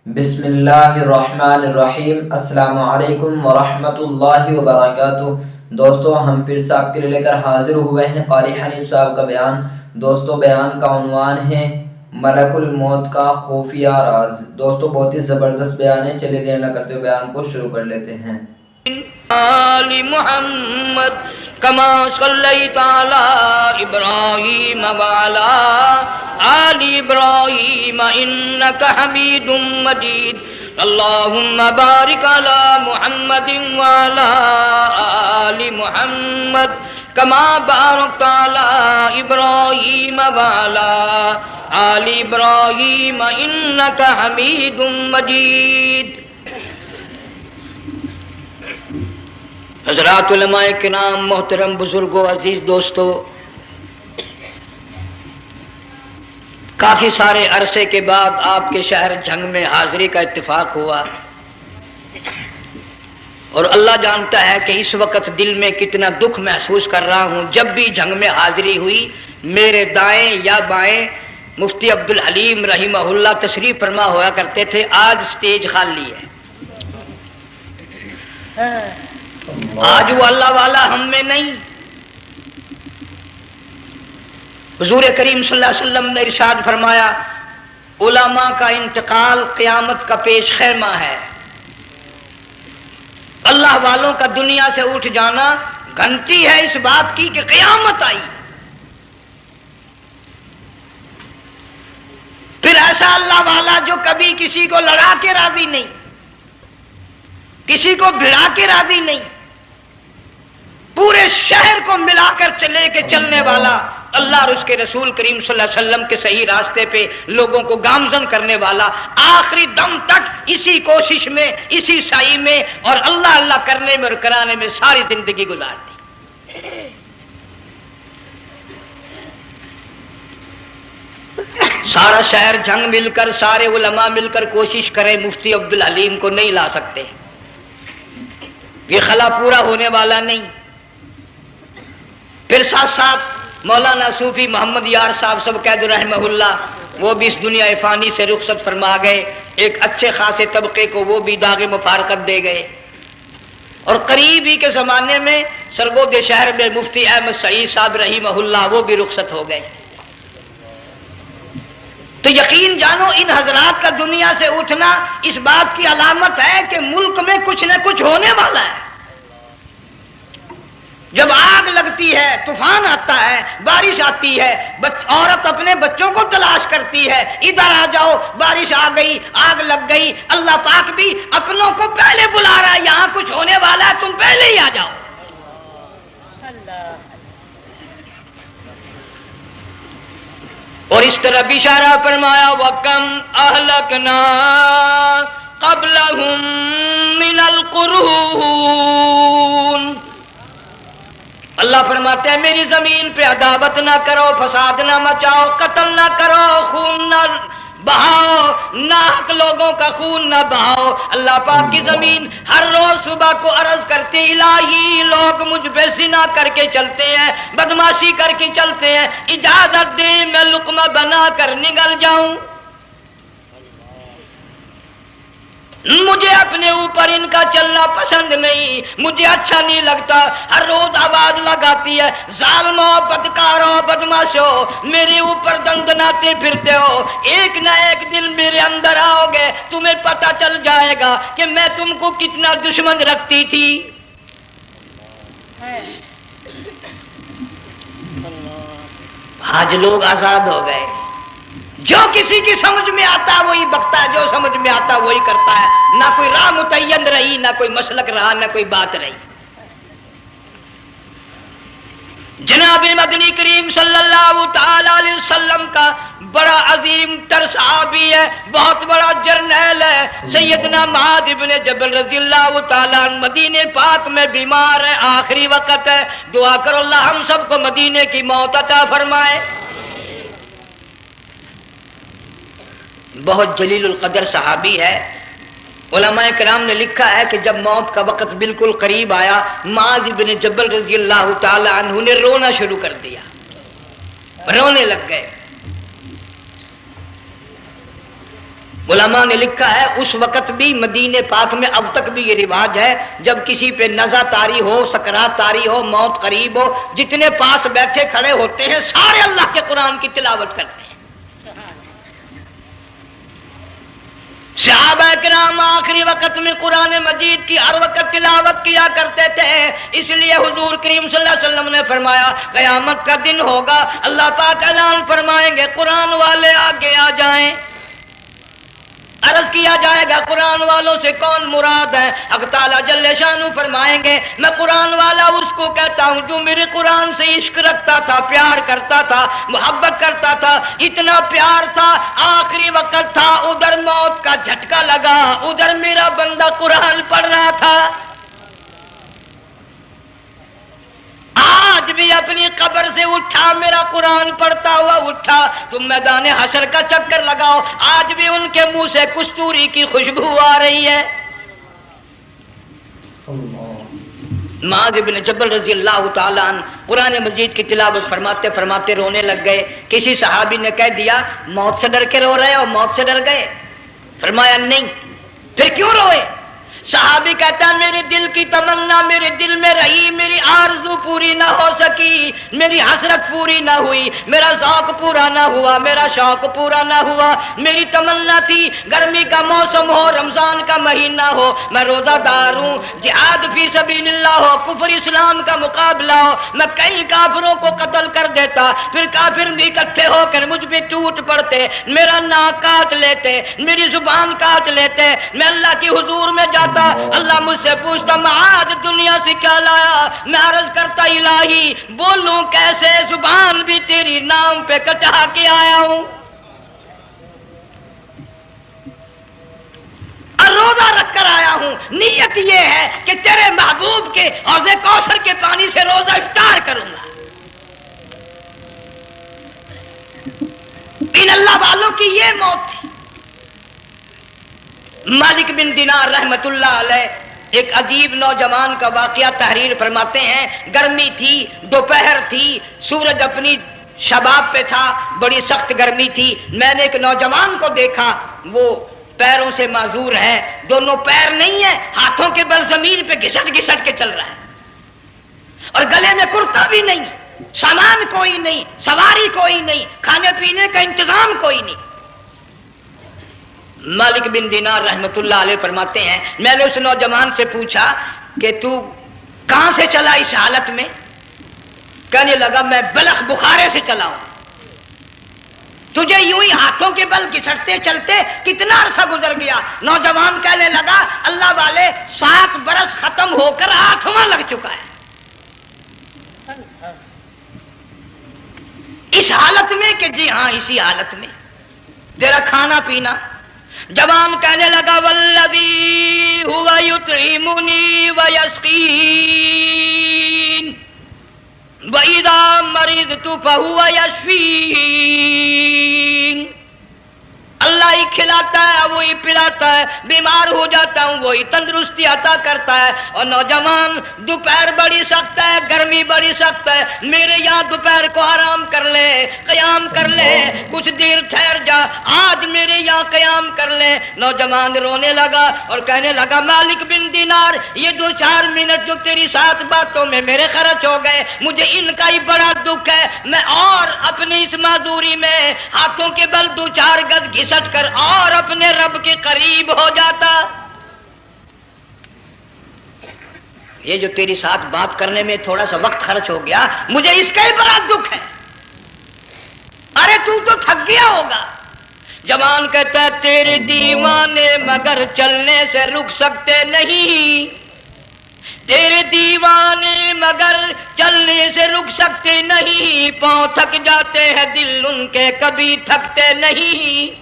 بسم اللہ الرحمن الرحیم۔ السلام علیکم ورحمۃ اللہ وبرکاتہ۔ دوستو ہم پھر سے آپ کے لیے لے کر حاضر ہوئے ہیں قاری حنیف صاحب کا بیان۔ دوستو بیان کا عنوان ہے ملک الموت کا خفیہ راز۔ دوستو بہت ہی زبردست بیان ہے، چلیے دیر نہ کرتے ہوئے بیان کو شروع کر لیتے ہیں۔ آل محمد کما صلیت علی ابراہیم وعلی آل ابراہیم انک حمید مجید۔ اللہم بارک علی محمد وعلی آل محمد کما بارکت علی ابراہیم وعلی آل ابراہیم انک حمید مجید۔ حضرات علماء کرام، محترم بزرگوں، عزیز دوستو، کافی سارے عرصے کے بعد آپ کے شہر جھنگ میں حاضری کا اتفاق ہوا، اور اللہ جانتا ہے کہ اس وقت دل میں کتنا دکھ محسوس کر رہا ہوں۔ جب بھی جھنگ میں حاضری ہوئی، میرے دائیں یا بائیں مفتی عبدالحلیم رحمہ اللہ تشریف فرما ہوا کرتے تھے۔ آج سٹیج خالی ہے، آج وہ اللہ والا ہم میں نہیں۔ حضور کریم صلی اللہ علیہ وسلم نے ارشاد فرمایا، علماء کا انتقال قیامت کا پیش خیمہ ہے۔ اللہ والوں کا دنیا سے اٹھ جانا گھنٹی ہے اس بات کی کہ قیامت آئی۔ پھر ایسا اللہ والا جو کبھی کسی کو لڑا کے راضی نہیں، کسی کو بھڑا کے راضی نہیں، پورے شہر کو ملا کر چلے کے چلنے والا اللہ اور اس کے رسول کریم صلی اللہ علیہ وسلم کے صحیح راستے پہ لوگوں کو گامزن کرنے والا، آخری دم تک اسی کوشش میں، اسی سعی میں اور اللہ اللہ کرنے میں اور کرانے میں ساری زندگی گزار دی۔ سارا شہر جنگ مل کر، سارے علماء مل کر کوشش کریں، مفتی عبدالحلیم کو نہیں لا سکتے، یہ خلا پورا ہونے والا نہیں۔ پھر ساتھ ساتھ مولانا صوفی محمد یار صاحب سب قید رحمہ اللہ، وہ بھی اس دنیا فانی سے رخصت فرما گئے۔ ایک اچھے خاصے طبقے کو وہ بھی داغ مفارقت دے گئے، اور قریب ہی کے زمانے میں سرگود شہر میں مفتی احمد سعید صاحب رحمہ اللہ وہ بھی رخصت ہو گئے۔ تو یقین جانو ان حضرات کا دنیا سے اٹھنا اس بات کی علامت ہے کہ ملک میں کچھ نہ کچھ ہونے والا ہے۔ جب آگ لگتی ہے، طوفان آتا ہے، بارش آتی ہے، عورت اپنے بچوں کو تلاش کرتی ہے، ادھر آ جاؤ، بارش آ گئی، آگ لگ گئی، اللہ پاک بھی اپنوں کو پہلے بلا رہا ہے، یہاں کچھ ہونے والا ہے، تم پہلے ہی آ جاؤ۔ اور اس طرح اشارہ فرمایا، وَكَمْ أَهْلَكْنَا قَبْلَهُمْ مِنَ الْقُرُونِ۔ اللہ فرماتے ہیں میری زمین پہ عداوت نہ کرو، فساد نہ مچاؤ، قتل نہ کرو، خون نہ بہاؤ، ناحق لوگوں کا خون نہ بہاؤ۔ اللہ پاک کی زمین ہر روز صبح کو عرض کرتی، الہی لوگ مجھ پہ زنا کر کے چلتے ہیں، بدماشی کر کے چلتے ہیں، اجازت دے میں لقمہ بنا کر نگل جاؤں۔ مجھے اپنے اوپر ان کا چلنا پسند نہیں، مجھے اچھا نہیں لگتا۔ ہر روز آواز لگاتی ہے، ظالموں، بدکاروں، بدماشوں، میرے اوپر دندناتے پھرتے ہو، ایک نہ ایک دن میرے اندر آؤ گے، تمہیں پتہ چل جائے گا کہ میں تم کو کتنا دشمن رکھتی تھی۔ آج لوگ آزاد ہو گئے، جو کسی کی سمجھ میں آتا ہے وہی بکتا ہے، جو سمجھ میں آتا ہے وہی کرتا ہے، نہ کوئی راہ متعین رہی، نہ کوئی مسلک رہا، نہ کوئی بات رہی۔ جناب مدنی کریم صلی اللہ تعالی علیہ وسلم کا بڑا عظیم تر صحابی ہے، بہت بڑا جرنیل ہے، سیدنا معاذ ابن جبل رضی اللہ تعالی عنہ مدینے پاک میں بیمار ہے، آخری وقت ہے، دعا کرو اللہ ہم سب کو مدینے کی موت عطا فرمائے۔ بہت جلیل القدر صحابی ہے۔ علماء کرام نے لکھا ہے کہ جب موت کا وقت بالکل قریب آیا، معاذ بن جبل رضی اللہ تعالی عنہ نے رونا شروع کر دیا، رونے لگ گئے۔ علماء نے لکھا ہے اس وقت بھی مدینے پاک میں اب تک بھی یہ رواج ہے، جب کسی پہ نزع طاری ہو، سکرات طاری ہو، موت قریب ہو، جتنے پاس بیٹھے کھڑے ہوتے ہیں سارے اللہ کے قرآن کی تلاوت کرتے ہیں۔ صحابہ کرام آخری وقت میں قرآن مجید کی ہر وقت تلاوت کیا کرتے تھے، اس لیے حضور کریم صلی اللہ علیہ وسلم نے فرمایا قیامت کا دن ہوگا، اللہ پاک اعلان فرمائیں گے قرآن والے آگے آ جائیں۔ عرض کیا جائے گا قرآن والوں سے کون مراد ہے؟ حق تعالیٰ جل شانہ فرمائیں گے میں قرآن والا اس کو کہتا ہوں جو میرے قرآن سے عشق رکھتا تھا، پیار کرتا تھا، محبت کرتا تھا، اتنا پیار تھا آخری وقت تھا، ادھر موت کا جھٹکا لگا، ادھر میرا بندہ قرآن پڑھ رہا تھا، آج بھی اپنی قبر سے اٹھا، میرا قرآن پڑھتا ہوا اٹھا، تم میدان حشر کا چکر لگاؤ، آج بھی ان کے منہ سے کستوری کی خوشبو آ رہی ہے۔ معاذ بن جبل رضی اللہ تعالیٰ عنہ قرآن مجید کی تلاوت فرماتے فرماتے رونے لگ گئے۔ کسی صحابی نے کہہ دیا موت سے ڈر کے رو رہے ہو، موت سے ڈر گئے؟ فرمایا نہیں۔ پھر کیوں روئے؟ صحابی کہتا ہے میرے دل کی تمنا میرے دل میں رہی، میری آرزو پوری نہ ہو سکی، میری حسرت پوری نہ ہوئی، میرا ذوق پورا نہ ہوا، میرا شوق پورا نہ ہوا، میری تمنا تھی گرمی کا موسم ہو، رمضان کا مہینہ ہو، میں روزہ دار ہوں، جہاد فی سبیل اللہ ہو، کفر اسلام کا مقابلہ ہو، میں کئی کافروں کو قتل کر دیتا، پھر کافر بھی اکٹھے ہو کر مجھ پہ ٹوٹ پڑتے، میرا ناک کاٹ لیتے، میری زبان کاٹ لیتے، میں اللہ کی حضور میں جاتا، اللہ مجھ سے پوچھتا معاذ دنیا سے کیا لایا؟ میں عرض کرتا الہی بولوں کیسے، زبان بھی تیری نام پہ کٹا کے آیا ہوں، اور روزہ رکھ کر آیا ہوں، نیت یہ ہے کہ تیرے محبوب کے حوض کوثر کے پانی سے روزہ افطار کروں گا۔ ان اللہ والوں کی یہ موت تھی۔ مالک بن دینار رحمت اللہ علیہ ایک عجیب نوجوان کا واقعہ تحریر فرماتے ہیں، گرمی تھی، دوپہر تھی، سورج اپنی شباب پہ تھا، بڑی سخت گرمی تھی، میں نے ایک نوجوان کو دیکھا، وہ پیروں سے معذور ہے، دونوں پیر نہیں ہیں، ہاتھوں کے بل زمین پہ گھسٹ گھسٹ کے چل رہا ہے، اور گلے میں کرتا بھی نہیں، سامان کوئی نہیں، سواری کوئی نہیں، کھانے پینے کا انتظام کوئی نہیں۔ مالک بن دینار رحمت اللہ علیہ فرماتے ہیں میں نے اس نوجوان سے پوچھا کہ تو کہاں سے چلا اس حالت میں؟ کہنے لگا میں بلخ بخارے سے چلا ہوں۔ تجھے یوں ہی ہاتھوں کے بل گھسٹتے چلتے کتنا عرصہ گزر گیا؟ نوجوان کہنے لگا اللہ والے 7 برس ختم ہو کر 8واں لگ چکا ہے، اس حالت میں کہ جی ہاں اسی حالت میں، ذرا کھانا پینا۔ جوان کہنے لگا والذی ہوا یطعمنی ویسقین وَإِذَا مَرِضْتُ فَهُوَ يَشْفِينِ، اللہ ہی کھلاتا ہے وہی پلاتا ہے، بیمار ہو جاتا ہوں وہی تندرستی عطا کرتا ہے۔ اور نوجوان دوپہر بڑی سخت ہے، گرمی بڑی سخت ہے، میرے یہاں دوپہر کو آرام کر لے، قیام کر لے، کچھ دیر ٹھہر جا، آج میرے یہاں قیام کر لے۔ نوجوان رونے لگا اور کہنے لگا مالک بن دینار یہ 2-4 منٹ جو تیری ساتھ باتوں میں میرے خرچ ہو گئے، مجھے ان کا ہی بڑا دکھ ہے، میں اور اپنی اس معذوری میں ہاتھوں کے بل 2-4 گز گھسٹ کر اور اپنے رب کے قریب ہو جاتا۔ یہ جو تیری ساتھ بات کرنے میں تھوڑا سا وقت خرچ ہو گیا، مجھے اس کا ہی بڑا دکھ ہے۔ ارے تو تھک گیا ہوگا۔ جوان کہتا ہے تیرے دیوانے مگر چلنے سے رک سکتے نہیں، تیرے دیوانے مگر چلنے سے رک سکتے نہیں، پاؤں تھک جاتے ہیں دل ان کے کبھی تھکتے نہیں۔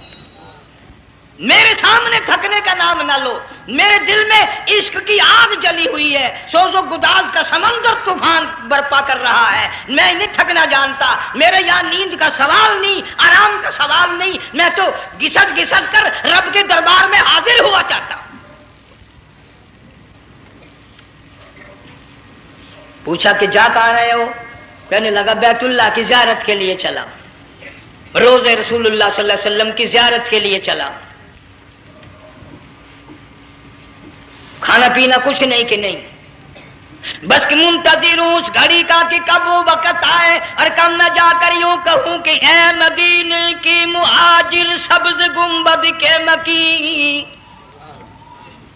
میرے سامنے تھکنے کا نام نہ لو، میرے دل میں عشق کی آگ جلی ہوئی ہے، سوز و گداز کا سمندر طوفان برپا کر رہا ہے، میں نہیں تھکنا جانتا، میرے یہاں نیند کا سوال نہیں، آرام کا سوال نہیں، میں تو گھسٹ گھسٹ کر رب کے دربار میں حاضر ہوا چاہتا ہوں۔ پوچھا کہ جا کہاں رہے ہو؟ کہنے لگا بیت اللہ کی زیارت کے لیے چلا، روزے رسول اللہ صلی اللہ علیہ وسلم کی زیارت کے لیے چلا۔ کھانا پینا کچھ نہیں کہ نہیں، بس کہ منتظر ہوں اس گھڑی کا کہ کب وہ وقت آئے اور کب میں جا کر یوں کہوں کہ اے مدینے کی مہاجر سبز گنبد کے مکی،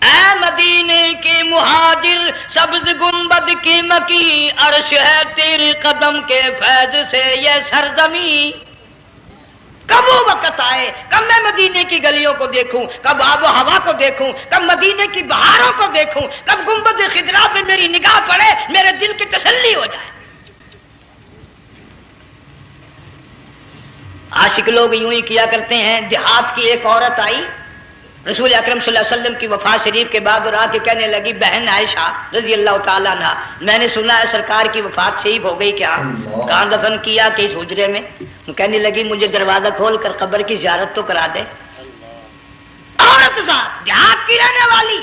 اے مدینے کے مہاجر سبز گنبد کی مکی، عرش ہے تیرے قدم کے فیض سے یہ سرزمین۔ کب وہ وقت آئے، کب میں مدینے کی گلیوں کو دیکھوں، کب آب و ہوا کو دیکھوں، کب مدینے کی بہاروں کو دیکھوں، کب گنبد خضرا پہ میری نگاہ پڑے، میرے دل کی تسلی ہو جائے۔ عاشق لوگ یوں ہی کیا کرتے ہیں۔ دیہات کی ایک عورت آئی رسول اکرم صلی اللہ علیہ وسلم کی وفات شریف کے بعد اور آ کے کہنے لگی بہن عائشہ رضی اللہ تعالیٰ عنہ، میں نے سنا ہے سرکار کی وفات شریف ہو گئی، کیا کہاں دفن کیا کہ اس حجرے میں؟ کہنے لگی مجھے دروازہ کھول کر قبر کی زیارت تو کرا دے۔ عورت صاحب دیہات کی رہنے والی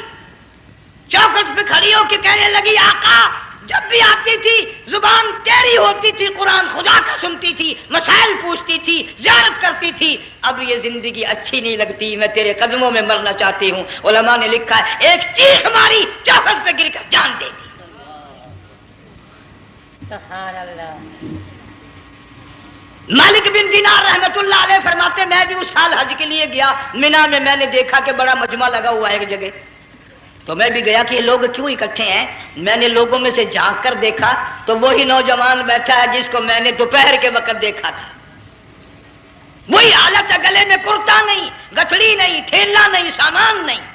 چوکھٹ پہ کھڑی ہو کے کہنے لگی آقا جب بھی آتی تھی زبان تیری ہوتی تھی، قرآن خدا کا سنتی تھی، مسائل پوچھتی تھی، زیارت کرتی تھی، اب یہ زندگی اچھی نہیں لگتی، میں تیرے قدموں میں مرنا چاہتی ہوں۔ علماء نے لکھا ہے ایک چیخ ماری چوکھٹ پہ گر کر جان دے دی۔ سبحان اللہ۔ مالک بن دینار رحمت اللہ علیہ فرماتے میں بھی اس سال حج کے لیے گیا مینا میں نے دیکھا کہ بڑا مجمع لگا ہوا ہے ایک جگہ، تو میں بھی گیا کہ یہ لوگ کیوں اکٹھے ہیں۔ میں نے لوگوں میں سے جھانک کر دیکھا تو وہی نوجوان بیٹھا ہے جس کو میں نے دوپہر کے وقت دیکھا تھا، وہی حالت ہے، گلے میں کرتا نہیں، گٹھڑی نہیں، ٹھیلا نہیں، سامان نہیں،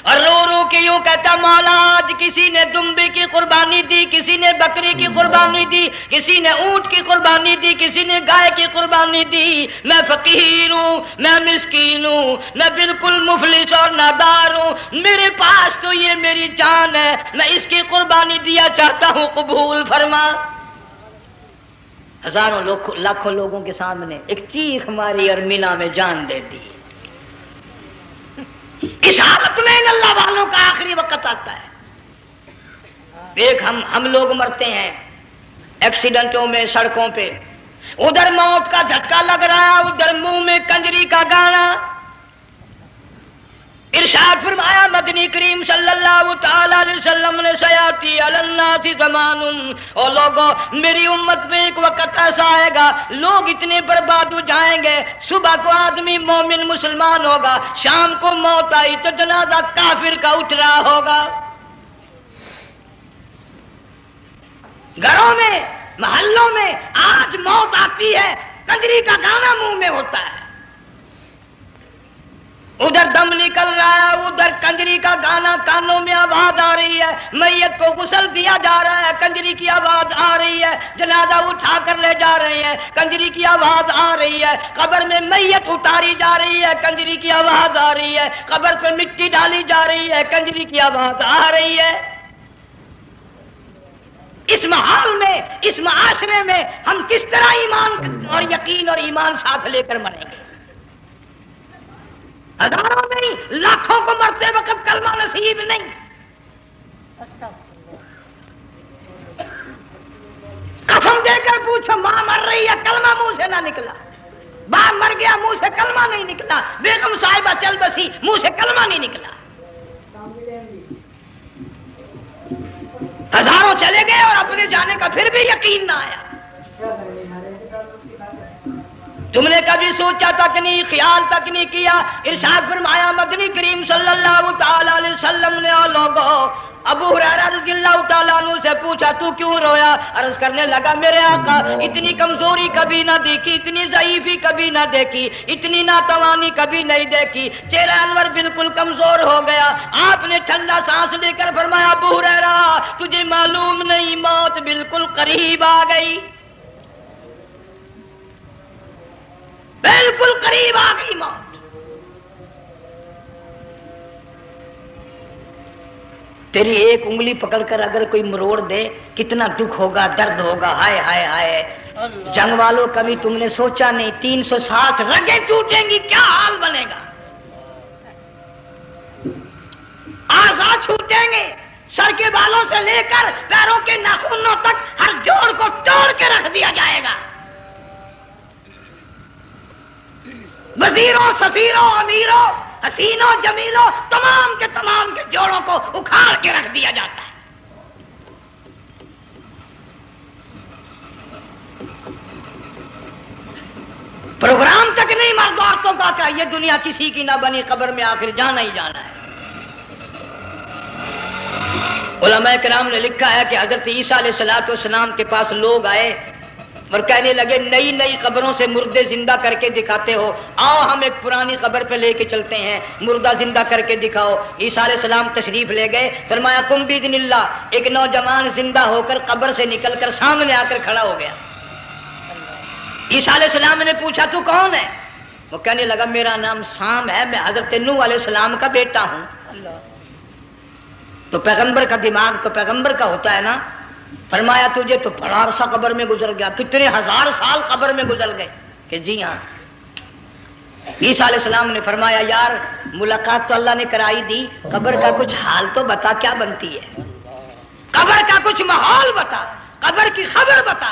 اور رو رو کے یوں کہتا مولا آج کسی نے دمبے کی قربانی دی، کسی نے بکری کی قربانی دی، کسی نے اونٹ کی قربانی دی، کسی نے گائے کی قربانی دی، میں فقیر ہوں، میں مسکین ہوں، میں بالکل مفلس اور نادار ہوں، میرے پاس تو یہ میری جان ہے، میں اس کی قربانی دیا چاہتا ہوں، قبول فرما۔ ہزاروں لاکھوں لوگوں کے سامنے ایک چیخ ماری اور مینا میں جان دے دی۔ اس حالت میں ان اللہ والوں کا آخری وقت آتا ہے۔ ایک ہم لوگ مرتے ہیں ایکسیڈنٹوں میں، سڑکوں پہ، ادھر موت کا جھٹکا لگ رہا ہے، ادھر منہ میں کنجری کا گانا۔ ارشاد فرمایا مدنی کریم صلی اللہ تعالی علیہ وسلم نے سیاتی علی الناس زمان، اور لوگوں میری امت میں ایک وقت ایسا آئے گا لوگ اتنے برباد ہو جائیں گے، صبح کو آدمی مومن مسلمان ہوگا، شام کو موت آئی تو جنازہ کافر کا اٹھ رہا ہوگا۔ گھروں میں، محلوں میں آج موت آتی ہے، کنجری کا گانا منہ میں ہوتا ہے، ادھر دم نکل رہا ہے، ادھر کنجری کا گانا کانوں میں آواز آ رہی ہے، میت کو غسل دیا جا رہا ہے، کنجری کی آواز آ رہی ہے، جنازہ اٹھا کر لے جا رہے ہیں، کنجری کی آواز آ رہی ہے، قبر میں میت اتاری جا رہی ہے، کنجری کی آواز آ رہی ہے، قبر پہ مٹی ڈالی جا رہی ہے، کنجری کی آواز آ رہی ہے۔ اس ماحول میں، اس معاشرے میں ہم کس طرح ایمان اور یقین اور ایمان ساتھ لے کر مریں گے؟ ہزاروں نہیں لاکھوں کو مرتے وقت کلمہ نصیب نہیں۔ قسم دے کر پوچھو ماں مر رہی ہے کلمہ منہ سے نہ نکلا، باپ مر گیا منہ سے کلمہ نہیں نکلا، بیگم صاحبہ چل بسی منہ سے کلمہ نہیں نکلا۔ ہزاروں چلے گئے اور اپنے جانے کا پھر بھی یقین نہ آیا۔ تم نے کبھی سوچا تک نہیں، خیال تک نہیں کیا؟ ارشاد فرمایا مدنی کریم صلی اللہ تعالی علیہ وسلم نے اور لوگوں ابو ہریرہ رضی اللہ تعالیٰ عنہ سے پوچھا تو کیوں رویا؟ عرض کرنے لگا میرے آقا اتنی کمزوری کبھی نہ دیکھی، اتنی ضعیفی کبھی نہ دیکھی، اتنی ناتوانی کبھی نہیں دیکھی، چہرہ انور بالکل کمزور ہو گیا۔ آپ نے ٹھنڈا سانس لے کر فرمایا ابو ہریرہ تجھے معلوم نہیں موت بالکل قریب آ گئی، بالکل قریب آ گئی موت۔ تیری ایک انگلی پکڑ کر اگر کوئی مروڑ دے کتنا دکھ ہوگا، درد ہوگا، ہائے ہائے ہائے۔ جنگ والوں کبھی تم نے سوچا نہیں 360 رگیں ٹوٹیں گی کیا حال بنے گا، اعضاء چھوٹیں گے، سر کے بالوں سے لے کر پیروں کے ناخنوں تک ہر جوڑ کو توڑ کے رکھ دیا جائے گا۔ وزیروں، سفیروں، امیروں حسینوں جمیلوں تمام کے جوڑوں کو اکھاڑ کے رکھ دیا جاتا ہے۔ پروگرام تک نہیں مرد عورتوں کا کہ یہ دنیا کسی کی نہ بنی، قبر میں آخر جانا ہی جانا ہے۔ علماء کرام نے لکھا ہے کہ حضرت عیسیٰ علیہ السلام کے پاس لوگ آئے اور کہنے لگے نئی قبروں سے مردے زندہ کر کے دکھاتے ہو، آؤ ہم ایک پرانی قبر پہ لے کے چلتے ہیں، مردہ زندہ کر کے دکھاؤ۔ عیسیٰ علیہ السلام تشریف لے گئے، فرمایا کم باذن اللہ، ایک نوجوان زندہ ہو کر قبر سے نکل کر سامنے آ کر کھڑا ہو گیا۔ عیسیٰ علیہ السلام نے پوچھا تو کون ہے؟ وہ کہنے لگا میرا نام سام ہے، میں حضرت نوح علیہ السلام کا بیٹا ہوں۔ تو پیغمبر کا دماغ تو پیغمبر کا ہوتا ہے نا۔ فرمایا تجھے تو بڑا عرصہ قبر میں گزر گیا، کتنے ہزار سال قبر میں گزر گئے؟ کہ جی ہاں۔ عیسیٰ علیہ السلام نے فرمایا یار ملاقات تو اللہ نے کرائی دی، قبر کا کچھ حال تو بتا، کیا بنتی ہے؟ قبر کا کچھ ماحول بتا، قبر کی خبر بتا۔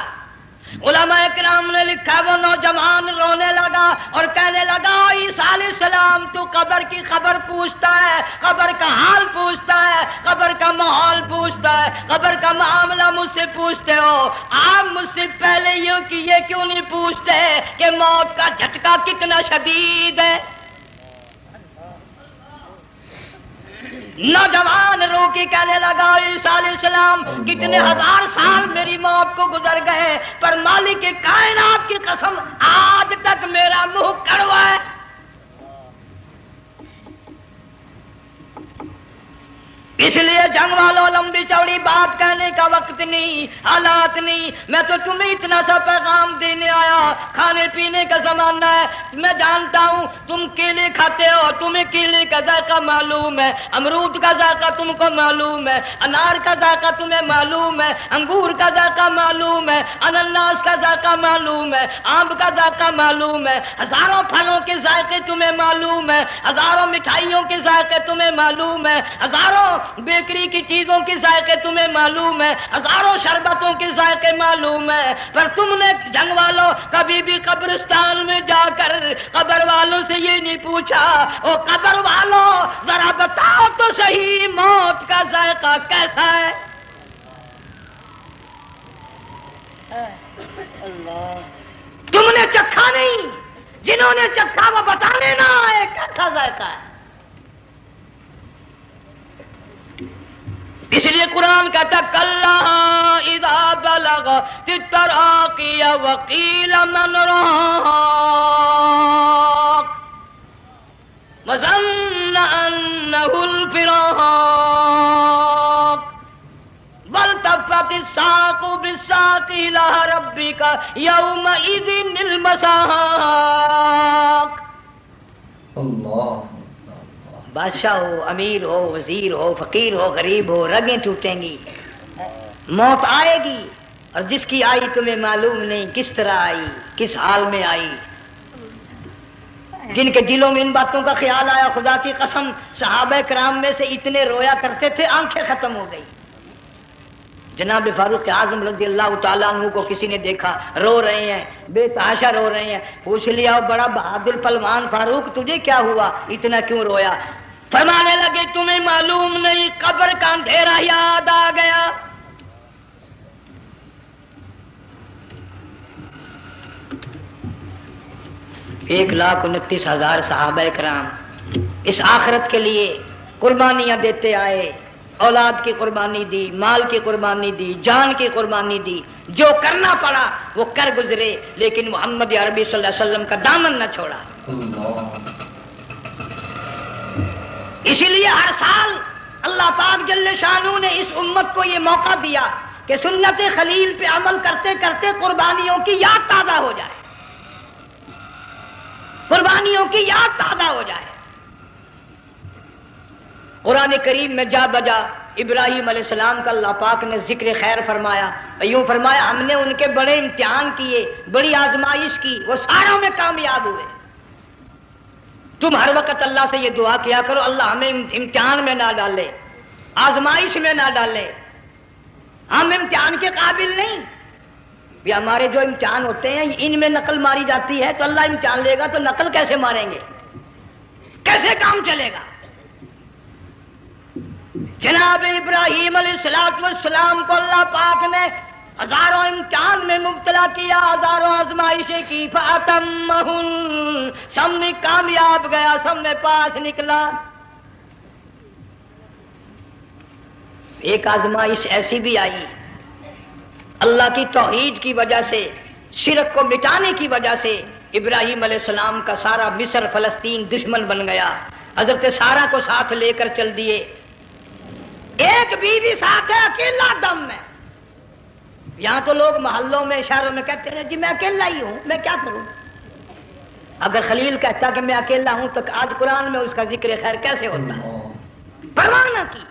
علماء کرام نے لکھا وہ نوجوان رونے لگا اور کہنے لگا عیسیٰ علیہ السلام تو قبر کی خبر پوچھتا ہے، قبر کا حال پوچھتا ہے، قبر کا ماحول پوچھتا ہے، قبر کا معاملہ مجھ سے پوچھتے ہو، آپ مجھ سے پہلے یہ کیوں نہیں پوچھتے کہ موت کا جھٹکا کتنا شدید ہے؟ نوجوان رو کے کہنے لگا عیسیٰ علیہ السلام کتنے ہزار سال میری موت کو گزر گئے، پر مالک کائنات کی قسم آج تک میرا منہ کڑوا ہے۔ اس لیے جنگ والوں لمبی چوڑی بات کہنے کا وقت نہیں، حالات نہیں، میں تو تمہیں اتنا سا پیغام دینے آیا، کھانے پینے کا زمانہ ہے، میں جانتا ہوں تم کیلے کھاتے ہو، تمہیں کیلے کا ذائقہ معلوم ہے، امرود کا ذائقہ تم کو معلوم ہے، انار کا ذائقہ تمہیں معلوم ہے، انگور کا ذائقہ معلوم ہے، انناس کا ذائقہ معلوم ہے، آم کا ذائقہ معلوم ہے، ہزاروں پھلوں کے ذائقے تمہیں معلوم ہے، ہزاروں مٹھائیوں کے ذائقے تمہیں معلوم ہے، ہزاروں بیکری کی چیزوں کے ذائقے تمہیں معلوم ہے، ہزاروں شربتوں کے ذائقے معلوم ہے، پر تم نے جنگ والوں کبھی بھی قبرستان میں جا کر قبر والوں سے یہ نہیں پوچھا او قبر والوں ذرا بتاؤ تو صحیح موت کا ذائقہ کیسا ہے؟ تم نے چکھا نہیں، جنہوں نے چکھا وہ بتانے نہ آئے کیسا ذائقہ ہے۔ اس لیے قرآن کہتا کلا اذا بلغت التراقی وقیل من راق وظن انہ الفراق والتفت الساق بالساق الى ربک یومئذ المساق۔ اللہ بادشاہ ہو، امیر ہو، وزیر ہو، فقیر ہو، غریب ہو، رگیں ٹوٹیں گی، موت آئے گی، اور جس کی آئی تمہیں معلوم نہیں کس طرح آئی، کس حال میں آئی۔ جن کے دلوں میں ان باتوں کا خیال آیا خدا کی قسم صحابہ کرام میں سے اتنے رویا کرتے تھے آنکھیں ختم ہو گئی۔ جناب فاروق اعظم رضی اللہ تعالیٰ عنہ کو کسی نے دیکھا رو رہے ہیں، بے تحاشا رو رہے ہیں، پوچھ لیا بڑا بہادر پہلوان فاروق تجھے کیا ہوا، اتنا کیوں رویا؟ فرمانے لگے تمہیں معلوم نہیں قبر کا اندھیرا یاد آ گیا۔ 1,29,000 صحابہ کرام اس آخرت کے لیے قربانیاں دیتے آئے، اولاد کی قربانی دی، مال کی قربانی دی، جان کی قربانی دی، جو کرنا پڑا وہ کر گزرے، لیکن محمد عربی صلی اللہ علیہ وسلم کا دامن نہ چھوڑا۔ اسی لیے ہر سال اللہ پاک جل شانہ نے اس امت کو یہ موقع دیا کہ سنت خلیل پہ عمل کرتے کرتے قربانیوں کی یاد تازہ ہو جائے، قربانیوں کی یاد تازہ ہو جائے۔ قرآن کریم میں جا بجا ابراہیم علیہ السلام کا اللہ پاک نے ذکر خیر فرمایا، یوں فرمایا ہم نے ان کے بڑے امتحان کیے، بڑی آزمائش کی، وہ ساروں میں کامیاب ہوئے۔ تم ہر وقت اللہ سے یہ دعا کیا کرو اللہ ہمیں امتحان میں نہ ڈالے، آزمائش میں نہ ڈالے، ہم امتحان کے قابل نہیں۔ یہ ہمارے جو امتحان ہوتے ہیں ان میں نقل ماری جاتی ہے، تو اللہ امتحان لے گا تو نقل کیسے ماریں گے؟ کیسے کام چلے گا؟ جناب ابراہیم علیہ السلام کو اللہ پاک نے ہزاروں امتحان میں مبتلا کیا، ہزاروں آزمائشیں کی، فَأَتَمَّهُنَّ، سب میں کامیاب گیا، سب میں پاس نکلا۔ ایک آزمائش ایسی بھی آئی، اللہ کی توحید کی وجہ سے، شرک کو مٹانے کی وجہ سے ابراہیم علیہ السلام کا سارا مصر فلسطین دشمن بن گیا۔ حضرت سارہ کو ساتھ لے کر چل دیے، ایک بیوی ساتھ ہے، اکیلا دم میں۔ یہاں تو لوگ محلوں میں شہروں میں کہتے ہیں جی میں اکیلا ہی ہوں، میں کیا کروں؟ اگر خلیل کہتا کہ میں اکیلا ہوں تو آج قرآن میں اس کا ذکر خیر کیسے ہوتا ہے؟ پرواہ نہ کی،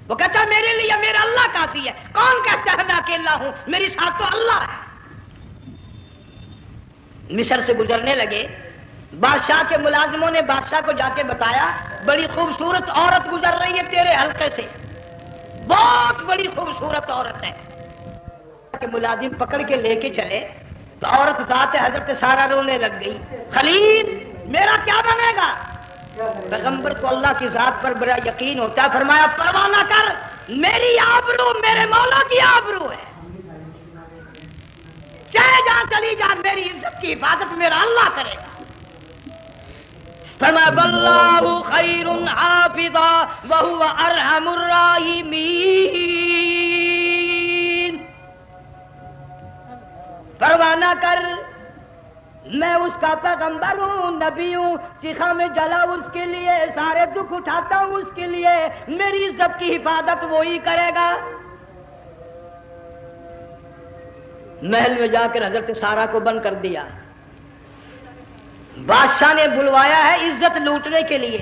وہ کہتا میرے لیے میرا اللہ کافی ہے۔ کون کہتا ہے میں اکیلا ہوں؟ میری ساتھ تو اللہ ہے۔ مصر سے گزرنے لگے، بادشاہ کے ملازموں نے بادشاہ کو جا کے بتایا بڑی خوبصورت عورت گزر رہی ہے تیرے حلقے سے، بہت بڑی خوبصورت عورت ہے۔ کہ ملازم پکڑ کے لے کے چلے تو عورت ذات حضرت سارہ رونے لگ گئی، خلیل میرا کیا بنے گا؟ پیغمبر کو اللہ کی ذات پر بڑا یقین ہوتا ہے، فرمایا پرواہ نہ کر، میری آبرو میرے مولا کی آبرو ہے، چاہے جہاں چلی جا میری عزت کی حفاظت میرا اللہ کرے گا۔ فرمایا واللہ خیر حافظا وہو ارحم الراحمین، پرواہ نہ کر، میں اس کا پیغمبر ہوں، نبی ہوں، چیخا میں جلا اس کے لیے، سارے دکھ اٹھاتا ہوں اس کے لیے، میری عزت کی حفاظت وہی کرے گا۔ محل میں جا کر حضرت سارہ کو بند کر دیا، بادشاہ نے بلوایا ہے عزت لوٹنے کے لیے،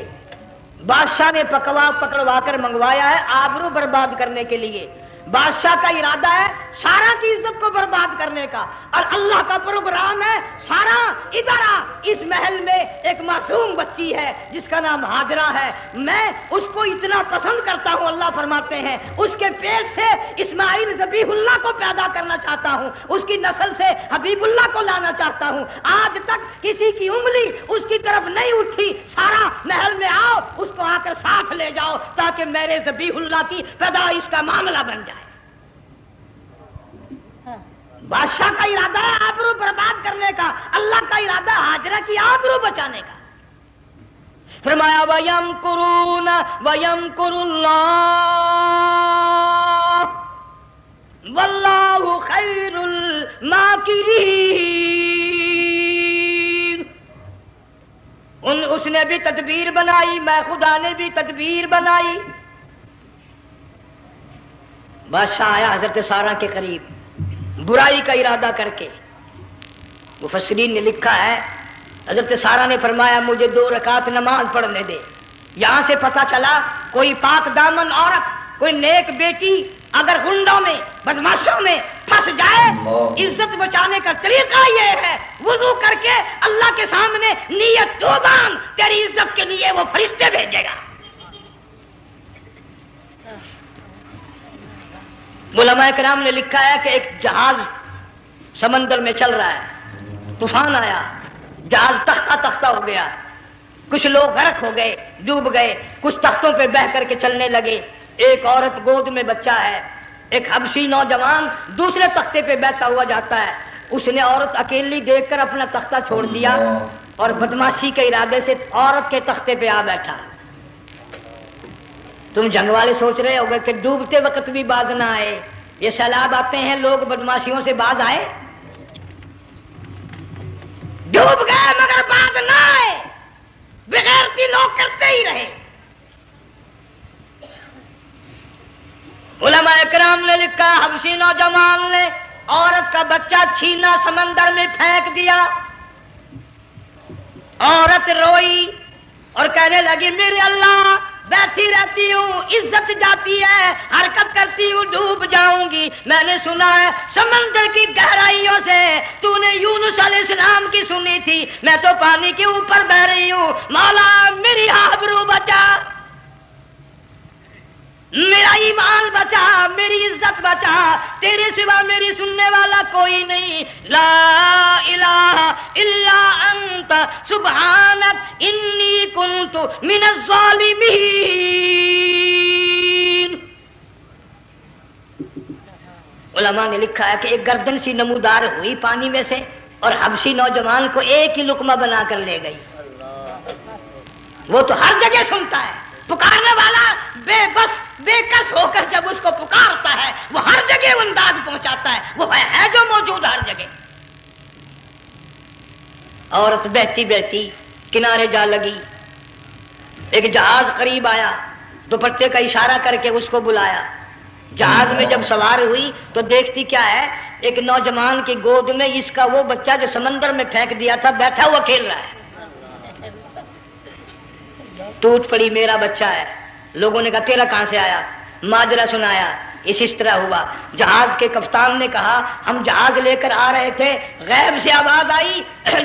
بادشاہ نے پکڑوا کر منگوایا ہے آبرو برباد کرنے کے لیے۔ بادشاہ کا ارادہ ہے سارہ کی عزت کو برباد کرنے کا، اور اللہ کا پروگرام ہے سارہ ادھر آ، اس محل میں ایک معصوم بچی ہے جس کا نام ہاجرہ ہے، میں اس کو اتنا پسند کرتا ہوں، اللہ فرماتے ہیں اس کے پیٹ سے اسماعیل ذبیح اللہ کو پیدا کرنا چاہتا ہوں، اس کی نسل سے حبیب اللہ کو لانا چاہتا ہوں، آج تک کسی کی انگلی اس کی طرف نہیں اٹھی، سارہ محل میں آؤ، اس کو آ کر ساتھ لے جاؤ تاکہ میرے ذبیح اللہ کی پیدائش کا معاملہ بن جائے۔ بادشاہ کا ارادہ ہے آبرو برباد کرنے کا، اللہ کا ارادہ ہے ہاجرہ کی آبرو بچانے کا۔ فرمایا وَيَمْكُرُونَ وَيَمْكُرُ اللَّهُ وَاللَّهُ خَيْرُ الْمَاكِرِينَ۔ اس نے بھی تدبیر بنائی، میں خدا نے بھی تدبیر بنائی۔ بادشاہ آیا حضرت سارہ کے قریب برائی کا ارادہ کر کے، مفسرین نے لکھا ہے حضرت سارہ نے فرمایا مجھے 2 رکعت نماز پڑھنے دے۔ یہاں سے پتہ چلا کوئی پاک دامن عورت، کوئی نیک بیٹی اگر گنڈوں میں بدماشوں میں پھنس جائے، عزت بچانے کا طریقہ یہ ہے وضو کر کے اللہ کے سامنے نیت تو باندھ، تیری عزت کے لیے وہ فرشتے بھیجے گا۔ علماء کرام نے لکھا ہے کہ ایک جہاز سمندر میں چل رہا ہے، طوفان آیا، جہاز تختہ تختہ ہو گیا، کچھ لوگ غرق ہو گئے، ڈوب گئے، کچھ تختوں پہ بہ کر کے چلنے لگے۔ ایک عورت گود میں بچہ ہے، ایک حبشی نوجوان دوسرے تختے پہ بیٹھا ہوا جاتا ہے، اس نے عورت اکیلی دیکھ کر اپنا تختہ چھوڑ دیا اور بدماشی کے ارادے سے عورت کے تختے پہ آ بیٹھا۔ تم جنگ والے سوچ رہے ہوگے کہ ڈوبتے وقت بھی باز نہ آئے، یہ سیلاب آتے ہیں لوگ بدماشیوں سے باز آئے؟ ڈوب گئے مگر باز نہ آئے، بغیرتی لوگ کرتے ہی رہے۔ علماء کرام نے لکھا حبشی نوجوان نے عورت کا بچہ چھینا سمندر میں پھینک دیا، عورت روئی اور کہنے لگی میرے اللہ بیٹھی رہتی ہوں، عزت جاتی ہے، حرکت کرتی ہوں ڈوب جاؤں گی، میں نے سنا ہے سمندر کی گہرائیوں سے تو نے یونس علیہ السلام کی سنی تھی، میں تو پانی کے اوپر بہ رہی ہوں، مولا میری آبرو بچا، میرا ایمان بچا، میری عزت بچا، تیرے سوا میری سننے والا کوئی نہیں، لا الہ الا انت سبحانک انی کنت من الظالمین۔ علماء نے لکھا ہے کہ ایک گردن سی نمودار ہوئی پانی میں سے اور حبشی نوجوان کو ایک ہی لقمہ بنا کر لے گئی۔ وہ تو ہر جگہ سنتا ہے، پکارنے والا بے بس بے کس ہو کر جب اس کو پکارتا ہے وہ ہر جگہ انداز پہنچاتا ہے، وہ ہے جو موجود ہر جگہ۔ عورت بہتی بہتی کنارے جا لگی، ایک جہاز قریب آیا، دوپٹے کا اشارہ کر کے اس کو بلایا۔ جہاز میں جب سوار ہوئی تو دیکھتی کیا ہے، ایک نوجوان کی گود میں اس کا وہ بچہ جو سمندر میں پھینک دیا تھا بیٹھا ہوا کھیل رہا ہے۔ ٹوٹ پڑی، میرا بچہ ہے۔ لوگوں نے کہا تیرا کہاں سے آیا؟ ماجرا سنایا، اس طرح ہوا۔ جہاز کے کپتان نے کہا ہم جہاز لے کر آ رہے تھے، غیب سے آواز آئی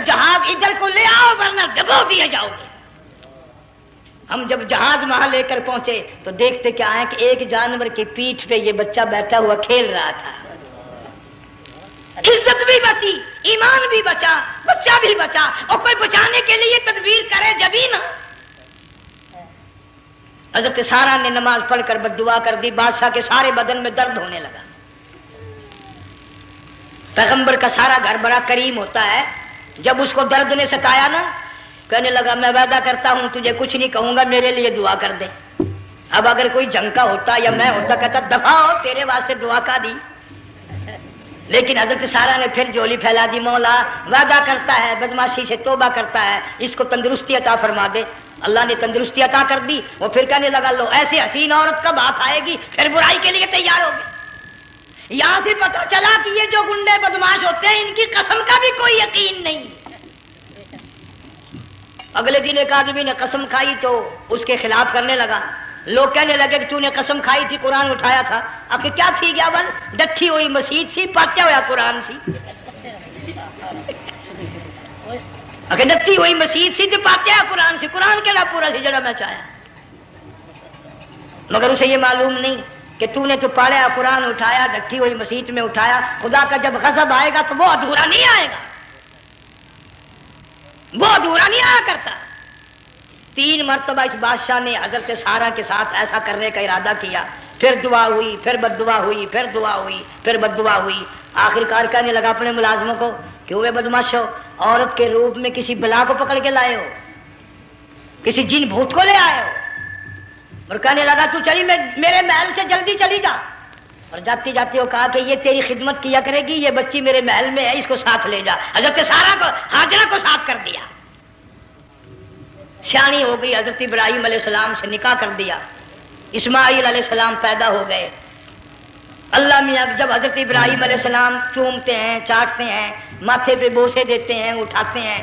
جہاز ادھر کو لے آؤ ورنہ ڈبو دیے جاؤ گے۔ ہم جب جہاز وہاں لے کر پہنچے تو دیکھتے کیا ہے کہ ایک جانور کی پیٹھ پہ یہ بچہ بیٹھا ہوا کھیل رہا تھا۔ عزت بھی بچی، ایمان بھی بچا، بچہ بھی بچا، اور کوئی بچانے کے لیے تدبیر کرے جبھی نا۔ حضرت سارا نے نماز پڑھ کر بددعا کر دی، بادشاہ کے سارے بدن میں درد ہونے لگا۔ پیغمبر کا سارا گھر بڑا کریم ہوتا ہے، جب اس کو درد نے ستایا نا، کہنے لگا میں وعدہ کرتا ہوں تجھے کچھ نہیں کہوں گا، میرے لیے دعا کر دے۔ اب اگر کوئی جنگ کا ہوتا یا میں ہوتا کہتا دفع ہو، تیرے واسطے دعا کا دی۔ لیکن حضرت سارا نے پھر جولی پھیلا دی، مولا وعدہ کرتا ہے، بدماشی سے توبہ کرتا ہے، اس کو تندرستی عطا فرما دے۔ اللہ نے تندرستی عطا کر دی۔ وہ پھر کہنے لگا لو ایسی حسین عورت کب ہاتھ آئے گی، پھر برائی کے لیے تیار ہو گئے۔ یہاں سے پتہ چلا کہ یہ جو گنڈے بدماش ہوتے ہیں ان کی قسم کا بھی کوئی یقین نہیں۔ اگلے دن ایک آدمی نے قسم کھائی تو اس کے خلاف کرنے لگا۔ لوگ کہنے لگے کہ تو نے قسم کھائی تھی، قرآن اٹھایا تھا، آخر کیا تھی گیا بل ڈٹھی ہوئی مسجد سی، پاٹیا ہوا قرآن سی۔ اگر ڈٹھی ہوئی مسجد سی تو پاٹیا قرآن سی، قرآن کے لا پورا سی جڑا میں چاہیا، مگر اسے یہ معلوم نہیں کہ تو نے تو پاڑیا قرآن اٹھایا، ڈٹھی ہوئی مسجد میں اٹھایا۔ خدا کا جب غضب آئے گا تو وہ ادھورا نہیں آئے گا، وہ ادھورا نہیں آیا کرتا۔ 3 مرتبہ اس بادشاہ نے حضرت سارا کے ساتھ ایسا کرنے کا ارادہ کیا، پھر دعا ہوئی، پھر بد دعا ہوئی، پھر دعا ہوئی، پھر بد دعا ہوئی۔ آخر کار کہنے لگا اپنے ملازموں کو کہ ہوئے بدماش ہو، عورت کے روپ میں کسی بلا کو پکڑ کے لائے ہو، کسی جن بھوت کو لے آئے ہو۔ اور کہنے لگا تو چلی میرے محل سے جلدی چلی جا۔ اور جاتی جاتی وہ کہا کہ یہ تیری خدمت کیا کرے گی، یہ بچی میرے محل میں ہے، اس کو ساتھ لے جا۔ حضرت سارا کو ہاجرہ کو ساتھ کر دیا، سیانی ہو گئی، حضرت ابراہیم علیہ السلام سے نکاح کر دیا، اسماعیل علیہ السلام پیدا ہو گئے۔ اللہ میاں جب حضرت ابراہیم علیہ السلام چومتے ہیں، چاٹتے ہیں، ماتھے پہ بوسے دیتے ہیں، اٹھاتے ہیں،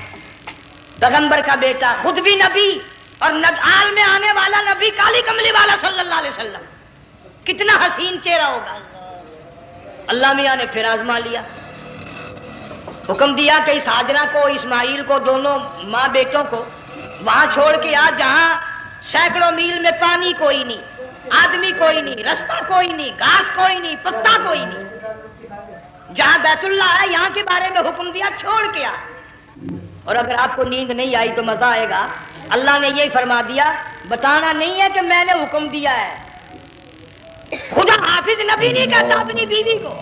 پیغمبر کا بیٹا خود بھی نبی اور آل میں آنے والا نبی، کالی کملی والا صلی اللہ علیہ وسلم، کتنا حسین چہرہ ہوگا۔ اللہ میاں نے پھر آزما لیا، حکم دیا کہ اس ہاجرہ کو، اسماعیل کو، دونوں ماں بیٹوں کو وہاں چھوڑ کے آ جہاں سینکڑوں میل میں پانی کوئی نہیں، آدمی کوئی نہیں، رستہ کوئی نہیں، گھاس کوئی نہیں، پتا کوئی نہیں، جہاں بیت اللہ ہے یہاں کے بارے میں حکم دیا چھوڑ کے آ۔ اور اگر آپ کو نیند نہیں آئی تو مزہ آئے گا، اللہ نے یہ فرما دیا، بتانا نہیں ہے کہ میں نے حکم دیا ہے۔ خدا حافظ نبی نہیں کہتا اپنی بیوی کو۔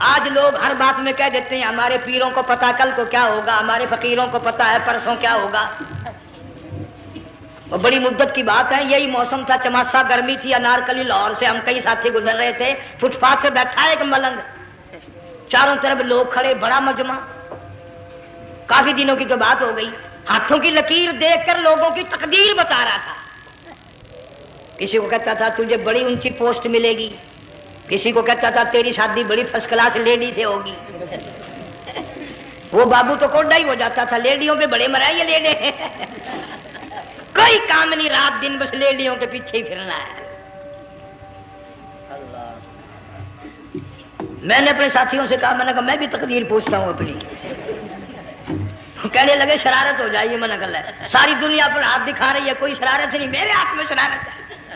آج لوگ ہر بات میں کہہ دیتے ہیں ہمارے پیروں کو پتا کل کو کیا ہوگا، ہمارے فقیروں کو پتا ہے پرسوں کیا ہوگا۔ وہ بڑی مدت کی بات ہے، یہی موسم تھا، چماسا گرمی تھی، انارکلی لاہور سے ہم کئی ساتھی گزر رہے تھے، فٹ پاتھ پہ بیٹھا ہے ایک ملنگ، چاروں طرف لوگ کھڑے، بڑا مجمع، کافی دنوں کی تو بات ہو گئی، ہاتھوں کی لکیر دیکھ کر لوگوں کی تقدیر بتا رہا تھا۔ کسی کو کہتا تھا تجھے بڑی اونچی پوسٹ ملے گی، کسی کو کہتا تھا تیری شادی بڑی فرسٹ کلاس لیڈی سے ہوگی۔ وہ بابو تو کوڈا ہی ہو جاتا تھا، لیڈیوں پہ بڑے مرائے یہ لیڈے کوئی کام نہیں، رات دن بس لیڈیوں کے پیچھے ہی پھرنا ہے۔ میں نے اپنے ساتھیوں سے کہا، میں نے کہا میں بھی تقدیر پوچھتا ہوں اپنی۔ کہنے لگے شرارت ہو جائے، یہ منع کر لے، ساری دنیا پر ہاتھ دکھا رہی ہے، کوئی شرارت نہیں، میرے ہاتھ میں شرارت ہے۔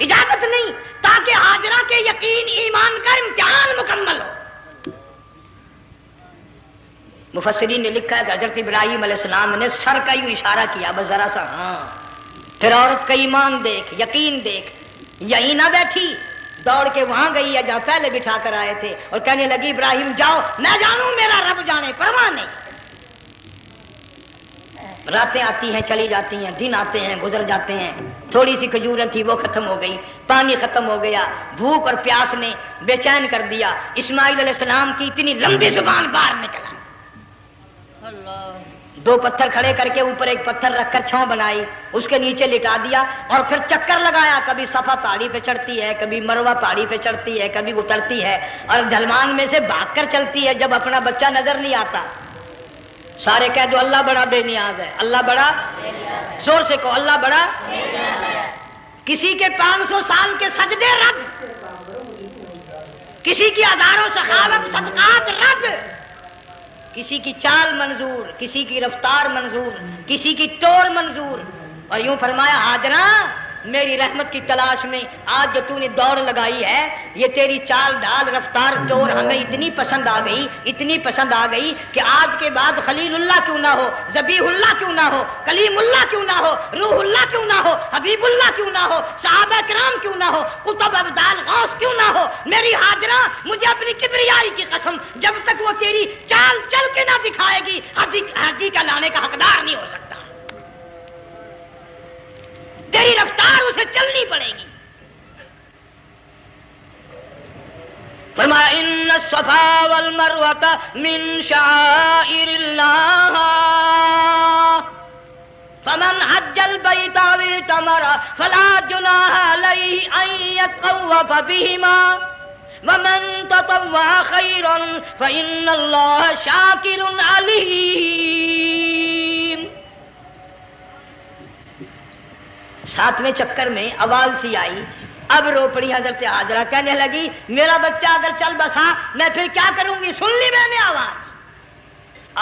اجازت نہیں، تاکہ حاجرہ کے یقین ایمان کا امتحان مکمل ہو۔ مفسرین نے لکھا ہے کہ حضرت ابراہیم علیہ السلام نے سر کا یوں اشارہ کیا، بس ذرا سا، ہاں، پھر عورت کا ایمان دیکھ، یقین دیکھ، یہیں نہ بیٹھی، دوڑ کے وہاں گئی ہے جہاں پہلے بٹھا کر آئے تھے، اور کہنے لگی ابراہیم جاؤ، میں جانوں میرا رب جانے، پرواہ نہیں۔ راتیں آتی ہیں چلی جاتی ہیں، دن آتے ہیں گزر جاتے ہیں، تھوڑی سی کھجوریں تھی وہ ختم ہو گئی، پانی ختم ہو گیا، بھوک اور پیاس نے بے چین کر دیا، اسماعیل علیہ السلام کی اتنی لمبی زبان باہر نکلا، دو پتھر کھڑے کر کے اوپر ایک پتھر رکھ کر چھاؤں بنائی، اس کے نیچے لٹا دیا، اور پھر چکر لگایا، کبھی صفا پہاڑی پہ چڑھتی ہے، کبھی مروہ پہاڑی پہ چڑھتی ہے، کبھی اترتی ہے، اور ڈھلوان میں سے بھاگ کر چلتی ہے، جب اپنا بچہ نظر نہیں آتا، سارے کہہ دو اللہ بڑا بے نیاز ہے، اللہ بڑا، زور سے کہو اللہ بڑا، کسی کے 500 سال کے سجدے رد، کسی کی ہزاروں سخاوت صدقات رد، کسی کی چال منظور، کسی کی رفتار منظور، کسی کی ٹور منظور، اور یوں فرمایا ہاجرہ میری رحمت کی تلاش میں آج جو تو نے دوڑ لگائی ہے، یہ تیری چال ڈال رفتار ٹور ہمیں اتنی پسند آ گئی، اتنی پسند آ گئی کہ آج کے بعد خلیل اللہ کیوں نہ ہو، ذبیح اللہ کیوں نہ ہو، کلیم اللہ کیوں نہ ہو، روح اللہ کیوں نہ ہو، حبیب اللہ کیوں نہ ہو، صحابہ کرام کیوں نہ ہو، قطب ابدال غوث کیوں نہ ہو، میری ہاجرہ مجھے اپنی کبریائی کی قسم جب تک وہ تیری چال چل کے نہ دکھائے گی، حاجی کا لانے کا حقدار نہیں ہو سکتا، تیری رفتار اسے چلنی پڑے گی۔ فرمایا ان الصفا والمروہ من شعائر اللہ فمن حج البیت او اعتمر فلا جناح علیہ ان یطوف بہما ومن تطوع خیرا فإن اللہ شاکر علیم۔ ساتویں چکر میں آواز سی آئی، اب رو پڑی حضرت حاجرہ، کہنے لگی میرا بچہ اگر چل بسا میں پھر کیا کروں گی، سن لی میں نے آواز۔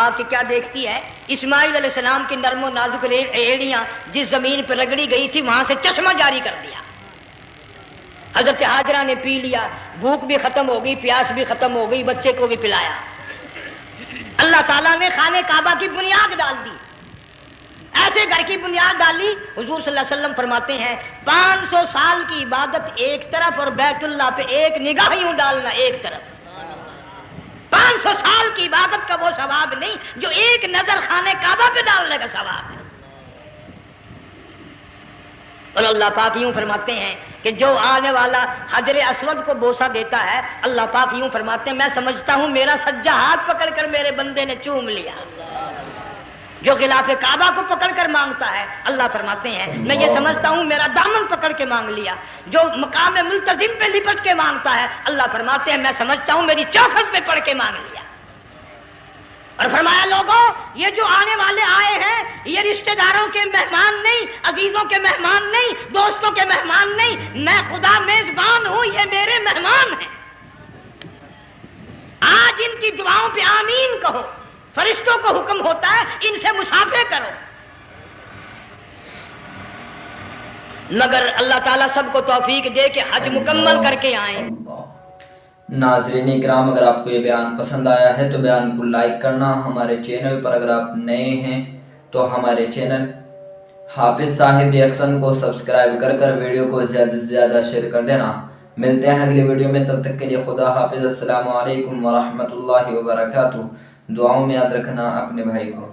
آپ کی کیا دیکھتی ہے، اسماعیل علیہ السلام کی نرم و نازک ایڑیاں جس زمین پہ رگڑی گئی تھی وہاں سے چشمہ جاری کر دیا، حضرت حاجرہ نے پی لیا، بھوک بھی ختم ہو گئی، پیاس بھی ختم ہو گئی، بچے کو بھی پلایا۔ اللہ تعالیٰ نے خانہ کعبہ کی بنیاد ڈال دی، ایسے گھر کی بنیاد ڈالی، حضور صلی اللہ علیہ وسلم فرماتے ہیں 500 سال کی عبادت ایک طرف اور بیت اللہ پہ ایک نگاہ یوں ڈالنا ایک طرف، 500 سال کی عبادت کا وہ ثواب نہیں جو ایک نظر خانہ کعبہ پہ ڈالنے کا ثواب ہے۔ اور اللہ پاک یوں فرماتے ہیں کہ جو آنے والا حجر اسود کو بوسہ دیتا ہے، اللہ پاک یوں فرماتے ہیں میں سمجھتا ہوں میرا سجا ہاتھ پکڑ کر میرے بندے نے چوم لیا۔ جو غلاف کعبہ کو پکڑ کر مانگتا ہے، اللہ فرماتے ہیں میں یہ سمجھتا ہوں میرا دامن پکڑ کے مانگ لیا۔ جو مقام ملتزم پہ لپٹ کے مانگتا ہے، اللہ فرماتے ہیں میں سمجھتا ہوں میری چوکھٹ پہ پڑھ کے مانگ لیا۔ اور فرمایا لوگوں یہ جو آنے والے آئے ہیں یہ رشتہ داروں کے مہمان نہیں، عزیزوں کے مہمان نہیں، دوستوں کے مہمان نہیں، میں خدا میزبان ہوں، یہ میرے مہمان ہیں۔ آج ان کی دعاؤں پہ آمین کہو، فرشتوں کو حکم ہوتا ہے ان سے مصافحہ کرو، مگر اللہ تعالیٰ سب کو توفیق دے کہ حج مکمل کر کے آئیں۔ ناظرین اکرام، اگر آپ کو یہ بیان پسند آیا ہے تو بیان کو لائک کرنا، ہمارے چینل پر اگر آپ نئے ہیں تو ہمارے چینل حافظ صاحب ریئیکشن کو سبسکرائب کر کر ویڈیو کو زیادہ سے زیادہ شیئر کر دینا۔ ملتے ہیں اگلی ویڈیو میں، تب تک کے لیے خدا حافظ، السلام علیکم ورحمۃ اللہ وبرکاتہ۔ دعاؤں میں یاد رکھنا اپنے بھائی کو۔